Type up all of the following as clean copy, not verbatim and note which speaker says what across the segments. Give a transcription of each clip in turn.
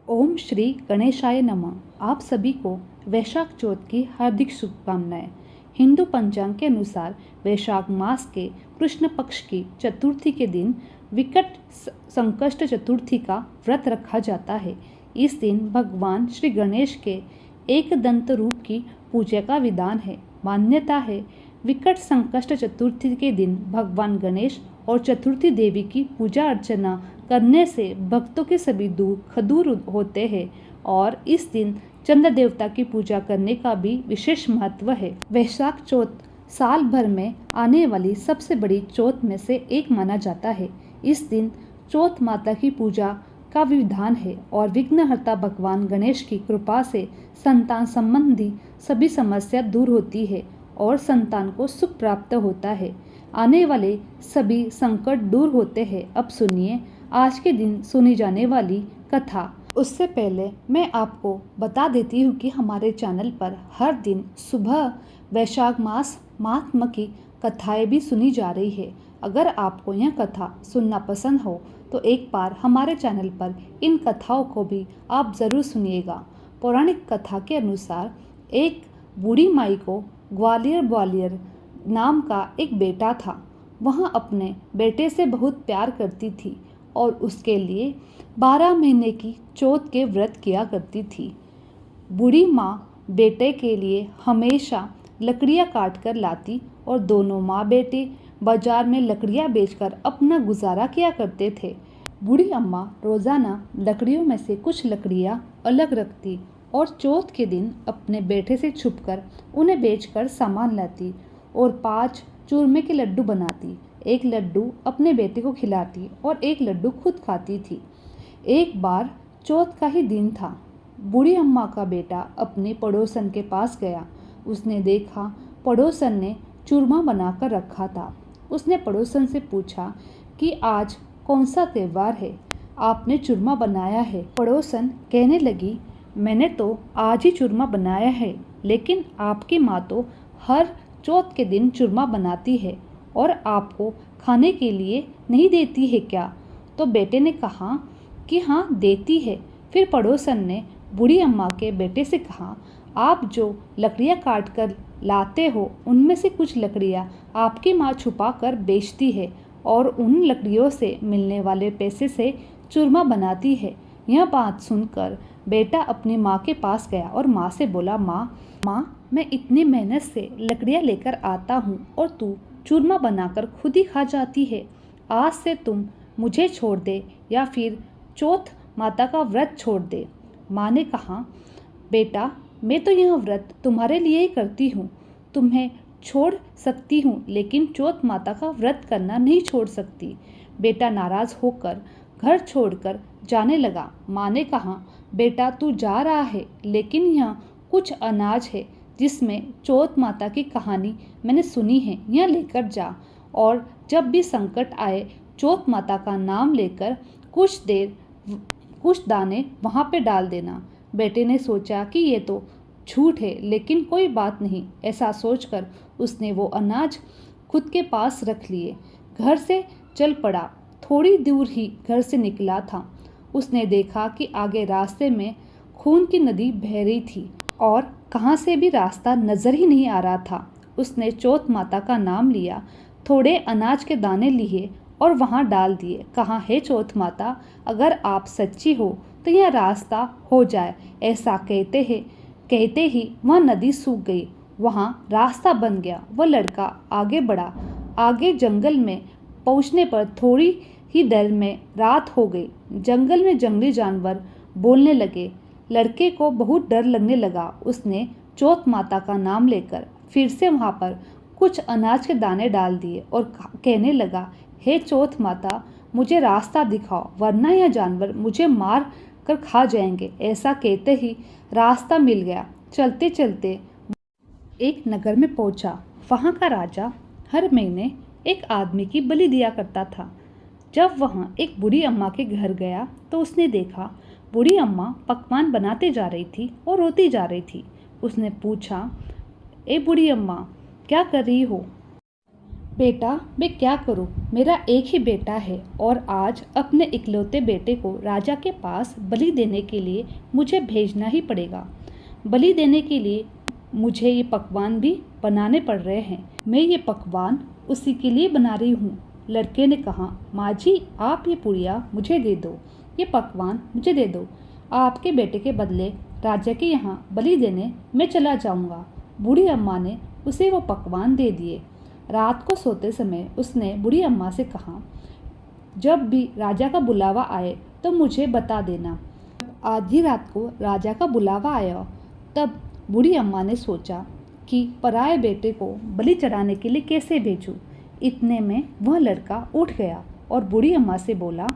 Speaker 1: ओम श्री गणेशाय नमः। आप सभी को वैशाख चौथ की हार्दिक शुभकामनाएं। हिंदू पंचांग के अनुसार वैशाख मास के कृष्ण पक्ष की चतुर्थी के दिन विकट संकष्ट चतुर्थी का व्रत रखा जाता है। इस दिन भगवान श्री गणेश के एक दंत रूप की पूजा का विधान है। मान्यता है विकट संकष्ट चतुर्थी के दिन भगवान गणेश और चतुर्थी देवी की पूजा अर्चना करने से भक्तों के सभी दुख दूर होते हैं और इस दिन चंद्र देवता की पूजा करने का भी विशेष महत्व है। वैशाख चौथ साल भर में आने वाली सबसे बड़ी चौथ में से एक माना जाता है। इस दिन चौथ माता की पूजा का विधान है और विघ्नहर्ता भगवान गणेश की कृपा से संतान संबंधी सभी समस्या दूर होती है और संतान को सुख प्राप्त होता है। आने वाले सभी संकट दूर होते हैं। अब सुनिए आज के दिन सुनी जाने वाली कथा। उससे पहले मैं आपको बता देती हूँ कि हमारे चैनल पर हर दिन सुबह वैशाख मास महात्मा की कथाएं भी सुनी जा रही है। अगर आपको यह कथा सुनना पसंद हो तो एक बार हमारे चैनल पर इन कथाओं को भी आप ज़रूर सुनिएगा। पौराणिक कथा के अनुसार एक बूढ़ी माई को ग्वालियर नाम का एक बेटा था। वह अपने बेटे से बहुत प्यार करती थी और उसके लिए 12 महीने की चौथ के व्रत किया करती थी। बूढ़ी माँ बेटे के लिए हमेशा लकड़ियाँ काट कर लाती और दोनों माँ बेटे बाजार में लकड़ियाँ बेचकर अपना गुजारा किया करते थे। बूढ़ी अम्मा रोज़ाना लकड़ियों में से कुछ लकड़ियाँ अलग रखती और चौथ के दिन अपने बेटे से छुपकर उन्हें बेचकर सामान लाती और 5 चूरमे के लड्डू बनाती। एक लड्डू अपने बेटे को खिलाती और एक लड्डू खुद खाती थी। एक बार चौथ का ही दिन था। बूढ़ी अम्मा का बेटा अपने पड़ोसन के पास गया। उसने देखा पड़ोसन ने चूरमा बनाकर रखा था। उसने पड़ोसन से पूछा कि आज कौन सा त्यौहार है, आपने चूरमा बनाया है। पड़ोसन कहने लगी, मैंने तो आज ही चूरमा बनाया है, लेकिन आपकी माँ तो हर चौथ के दिन चूरमा बनाती है और आपको खाने के लिए नहीं देती है क्या? तो बेटे ने कहा कि हाँ देती है। फिर पड़ोसन ने बूढ़ी अम्मा के बेटे से कहा, आप जो लकड़ियाँ काट कर लाते हो उनमें से कुछ लकड़ियाँ आपकी माँ छुपा कर बेचती है और उन लकड़ियों से मिलने वाले पैसे से चूरमा बनाती है। यह बात सुनकर बेटा अपनी माँ के पास गया और माँ से बोला, माँ मैं इतनी मेहनत से लकड़ियाँ लेकर आता हूँ और तू चूरमा बनाकर खुद ही खा जाती है। आज से तुम मुझे छोड़ दे या फिर चौथ माता का व्रत छोड़ दे। माँ ने कहा, बेटा मैं तो यह व्रत तुम्हारे लिए ही करती हूँ, तुम्हें छोड़ सकती हूँ लेकिन चौथ माता का व्रत करना नहीं छोड़ सकती। बेटा नाराज़ होकर घर छोड़कर जाने लगा। माँ ने कहा, बेटा तू जा रहा है लेकिन यह कुछ अनाज है जिसमें चौथ माता की कहानी मैंने सुनी है, यह लेकर जा और जब भी संकट आए चौथ माता का नाम लेकर कुछ दाने वहाँ पे डाल देना। बेटे ने सोचा कि ये तो झूठ है लेकिन कोई बात नहीं। ऐसा सोचकर उसने वो अनाज खुद के पास रख लिए। घर से चल पड़ा। थोड़ी दूर ही घर से निकला था। उसने देखा कि आगे रास्ते में खून की नदी बह रही थी और कहाँ से भी रास्ता नजर ही नहीं आ रहा था। उसने चौथ माता का नाम लिया, थोड़े अनाज के दाने लिए और वहाँ डाल दिए। कहा, हे चौथ माता, अगर आप सच्ची हो तो यह रास्ता हो जाए। ऐसा कहते ही वह नदी सूख गई। वहाँ रास्ता बन गया। वह लड़का आगे बढ़ा। आगे जंगल में पहुँचने पर थोड़ी ही देर में रात हो गई। जंगल में जंगली जानवर बोलने लगे। लड़के को बहुत डर लगने लगा। उसने चौथ माता का नाम लेकर फिर से वहाँ पर कुछ अनाज के दाने डाल दिए और कहने लगा, हे चौथ माता, मुझे रास्ता दिखाओ वरना यह जानवर मुझे मार कर खा जाएंगे। ऐसा कहते ही रास्ता मिल गया। चलते चलते एक नगर में पहुंचा। वहाँ का राजा हर महीने एक आदमी की बलि दिया करता था। जब वह एक बूढ़ी अम्मा के घर गया तो उसने देखा बूढ़ी अम्मा पकवान बनाते जा रही थी और रोती जा रही थी। उसने पूछा, ए बूढ़ी अम्मा, क्या कर रही हो? बेटा मैं क्या करूं, मेरा एक ही बेटा है और आज अपने इकलौते बेटे को राजा के पास बलि देने के लिए मुझे भेजना ही पड़ेगा। बलि देने के लिए मुझे ये पकवान भी बनाने पड़ रहे हैं। मैं ये पकवान उसी के लिए बना रही हूँ। लड़के ने कहा, माँ जी आप ये पुड़िया मुझे दे दो, ये पकवान मुझे दे दो। आपके बेटे के बदले राजा के यहाँ बलि देने मैं चला जाऊँगा। बूढ़ी अम्मा ने उसे वो पकवान दे दिए। रात को सोते समय उसने बूढ़ी अम्मा से कहा, जब भी राजा का बुलावा आए तो मुझे बता देना। आधी रात को राजा का बुलावा आया तब बूढ़ी अम्मा ने सोचा कि पराए बेटे को बलि चढ़ाने के लिए कैसे भेजूं। इतने में वह लड़का उठ गया और बूढ़ी अम्मा से बोला,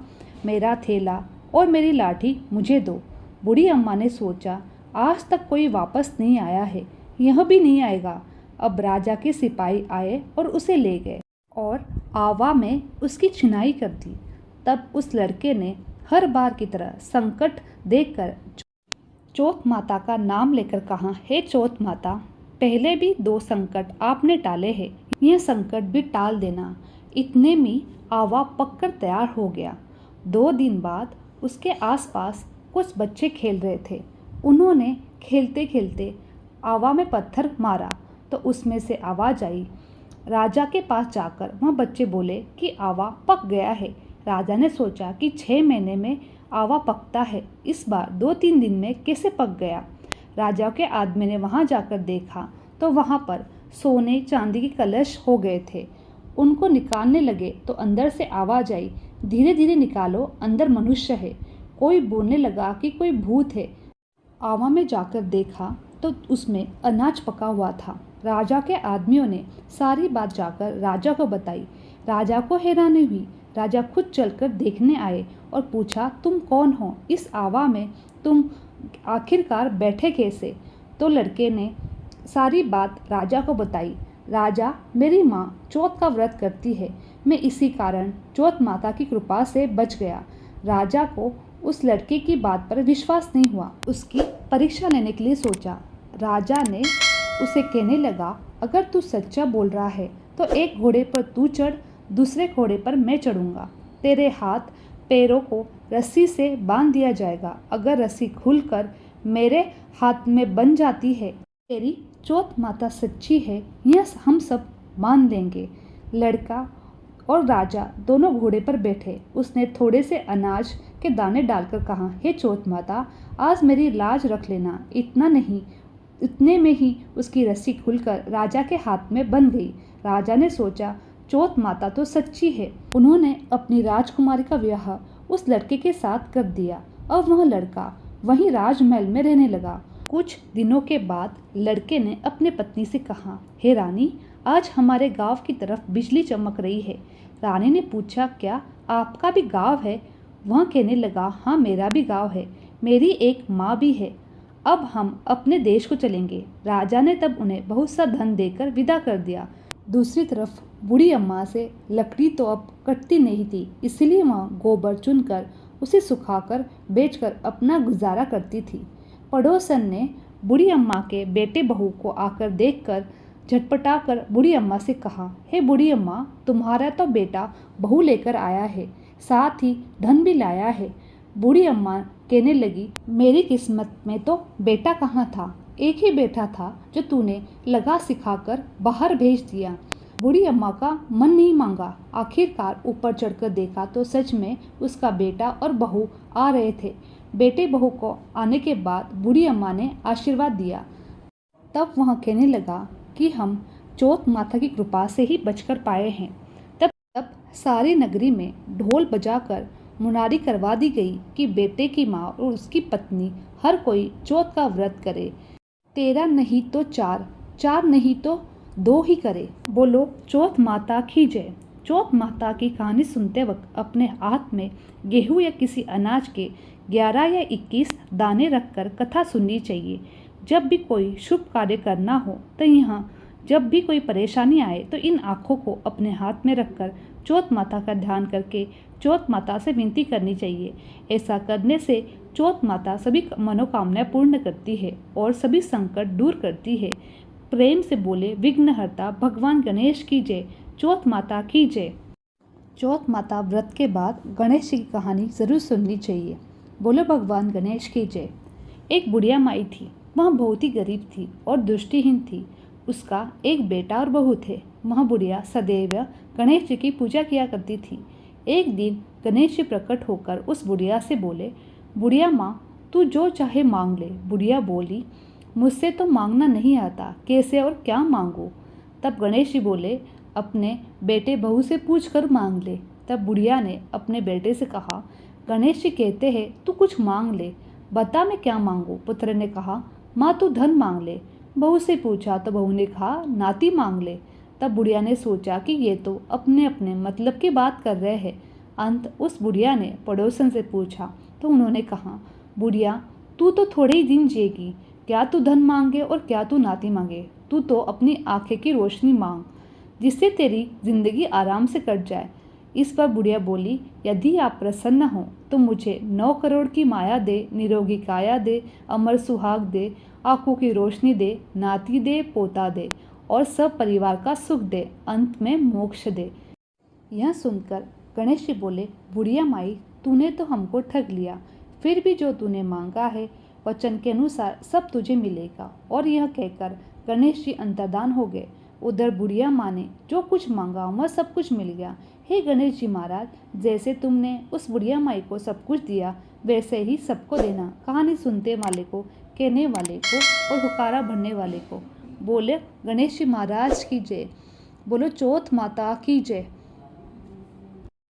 Speaker 1: मेरा थैला और मेरी लाठी मुझे दो। बूढ़ी अम्मा ने सोचा, आज तक कोई वापस नहीं आया है, यह भी नहीं आएगा। अब राजा के सिपाही आए और उसे ले गए और आवा में उसकी छिनाई कर दी। तब उस लड़के ने हर बार की तरह संकट देखकर चौथ माता का नाम लेकर कहा, हे चौथ माता, पहले भी 2 संकट आपने टाले हैं, यह संकट भी टाल देना। इतने में आवा पककर तैयार हो गया। 2 दिन बाद उसके आसपास कुछ बच्चे खेल रहे थे। उन्होंने खेलते खेलते आवा में पत्थर मारा तो उसमें से आवाज़ आई। राजा के पास जाकर वह बच्चे बोले कि आवा पक गया है। राजा ने सोचा कि 6 महीने में आवा पकता है, इस बार 2-3 दिन में कैसे पक गया। राजा के आदमी ने वहां जाकर देखा तो वहां पर सोने चांदी के कलश हो गए थे। उनको निकालने लगे तो अंदर से आवाज़ आई, धीरे धीरे निकालो, अंदर मनुष्य है। कोई बोलने लगा कि कोई भूत है। आवा में जाकर देखा तो उसमें अनाज पका हुआ था। राजा के आदमियों ने सारी बात जाकर राजा को बताई। राजा को हैरानी हुई। राजा खुद चलकर देखने आए और पूछा, तुम कौन हो? इस आवा में तुम आखिरकार बैठे कैसे? तो लड़के ने सारी बात राजा को बताई। राजा, मेरी माँ चौथ का व्रत करती है, मैं इसी कारण चौथ माता की कृपा से बच गया। राजा को उस लड़के की बात पर विश्वास नहीं हुआ। उसकी परीक्षा लेने के लिए सोचा। राजा ने उसे कहने लगा, अगर तू सच्चा बोल रहा है तो एक घोड़े पर तू चढ़, दूसरे घोड़े पर मैं चढ़ूंगा। तेरे हाथ पैरों को रस्सी से बांध दिया जाएगा। अगर रस्सी खुलकर मेरे हाथ में बन जाती है, तेरी चौथ माता सच्ची है, यह हम सब मान लेंगे। लड़का और राजा दोनों घोड़े पर बैठे। उसने थोड़े से अनाज के दाने डालकर कहा, हे चौथ माता, आज मेरी लाज रख लेना। इतना नहीं, इतने में ही उसकी रस्सी खुलकर राजा के हाथ में बंध गई। राजा ने सोचा, चौथ माता तो सच्ची है। उन्होंने अपनी राजकुमारी का विवाह उस लड़के के साथ कर दिया। अब वह लड़का वहीं राजमहल में रहने लगा। कुछ दिनों के बाद लड़के ने अपने पत्नी से कहा, हे रानी, आज हमारे गांव की तरफ बिजली चमक रही है। रानी ने पूछा, क्या आपका भी गांव है? वह कहने लगा, हाँ मेरा भी गांव है, मेरी एक माँ भी है। अब हम अपने देश को चलेंगे। राजा ने तब उन्हें बहुत सा धन देकर विदा कर दिया। दूसरी तरफ बूढ़ी अम्मा से लकड़ी तो अब कटती नहीं थी, इसलिए वह गोबर चुनकर उसे सुखाकर बेचकर अपना गुजारा करती थी। पड़ोसन ने बूढ़ी अम्मा के बेटे बहू को आकर देखकर झटपटाकर बूढ़ी अम्मा से कहा, हे बूढ़ी अम्मा, तुम्हारा तो बेटा बहू लेकर आया है, साथ ही धन भी लाया है। बूढ़ी अम्मा कहने लगी, मेरी किस्मत में तो बेटा कहाँ था, एक ही बेटा था जो तूने लगा सिखाकर बाहर भेज दिया। बूढ़ी अम्मा का मन नहीं मांगा। आखिरकार ऊपर चढ़कर देखा तो सच में उसका बेटा और बहू आ रहे थे। बेटे बहू को आने के बाद बूढ़ी अम्मा ने आशीर्वाद दिया। तब वह कहने लगा कि हम चौथ माता की कृपा से ही बचकर पाए हैं। तब सारी नगरी में ढोल बजाकर मुनादी करवा दी गई कि बेटे की माँ और उसकी पत्नी हर कोई चौथ का व्रत करे। 13 नहीं तो 4, 4 नहीं तो 2 ही करे। बोलो चौथ माता की जय। चौथ माता की कहानी सुनते वक्त अपने हाथ में गेहूं या किसी अनाज के 11 या 21 दाने रखकर कथा सुननी चाहिए। जब भी कोई शुभ कार्य करना हो तो यहाँ जब भी कोई परेशानी आए तो इन आँखों को अपने हाथ में रखकर चौथ माता का ध्यान करके चौथ माता से विनती करनी चाहिए। ऐसा करने से चौथ माता सभी मनोकामनाएं पूर्ण करती है और सभी संकट दूर करती है। प्रेम से बोले विघ्नहर्ता भगवान गणेश की जय। चौथ माता की जय। चौथ माता व्रत के बाद गणेश जी की कहानी ज़रूर सुननी चाहिए। बोलो भगवान गणेश की जय। एक बुढ़िया माई थी। वह बहुत ही गरीब थी और दृष्टिहीन थी। उसका एक बेटा और बहू थे। वह बुढ़िया सदैव गणेश जी की पूजा किया करती थी। एक दिन गणेश जी प्रकट होकर उस बुढ़िया से बोले, बुढ़िया माँ, तू जो चाहे मांग ले। बुढ़िया बोली, मुझसे तो मांगना नहीं आता, कैसे और क्या मांगू। तब गणेश जी बोले, अपने बेटे बहू से पूछ कर मांग ले। तब बुढ़िया ने अपने बेटे से कहा, गणेश जी कहते हैं तू कुछ मांग ले, बता मैं क्या मांगू। पुत्र ने कहा, माँ तू धन मांग ले। बहू से पूछा तो बहू ने कहा, नाती मांग ले। तब बुढ़िया ने सोचा कि ये तो अपने अपने मतलब की बात कर रहे हैं। अंत उस बुढ़िया ने पड़ोसन से पूछा तो उन्होंने कहा, बुढ़िया तू तो थोड़े ही दिन जिएगी, क्या तू धन मांगे और क्या तू नाती मांगे। तू तो अपनी आंखें की रोशनी मांग, जिससे तेरी जिंदगी आराम से कट जाए। इस पर बुढ़िया बोली, यदि आप प्रसन्न हो तो मुझे 9 करोड़ की माया दे, निरोगी काया दे, अमर सुहाग दे, आंखों की रोशनी दे, नाती दे, पोता दे और सब परिवार का सुख दे, अंत में मोक्ष दे। यह सुनकर गणेश जी बोले, बुढ़िया माई, तूने तो हमको ठग लिया। फिर भी जो तूने मांगा है वचन के अनुसार सब तुझे मिलेगा। और यह कहकर गणेश जी अंतर्धान हो गए। उधर बुढ़िया माँ ने जो कुछ मांगा वह सब कुछ मिल गया। हे गणेश जी महाराज, जैसे तुमने उस बुढ़िया माई को सब कुछ दिया वैसे ही सबको देना। कहानी सुनते वाले को, कहने वाले को और हुकारा भरने वाले को। बोले गणेश जी महाराज की जय। बोलो चौथ माता की जय।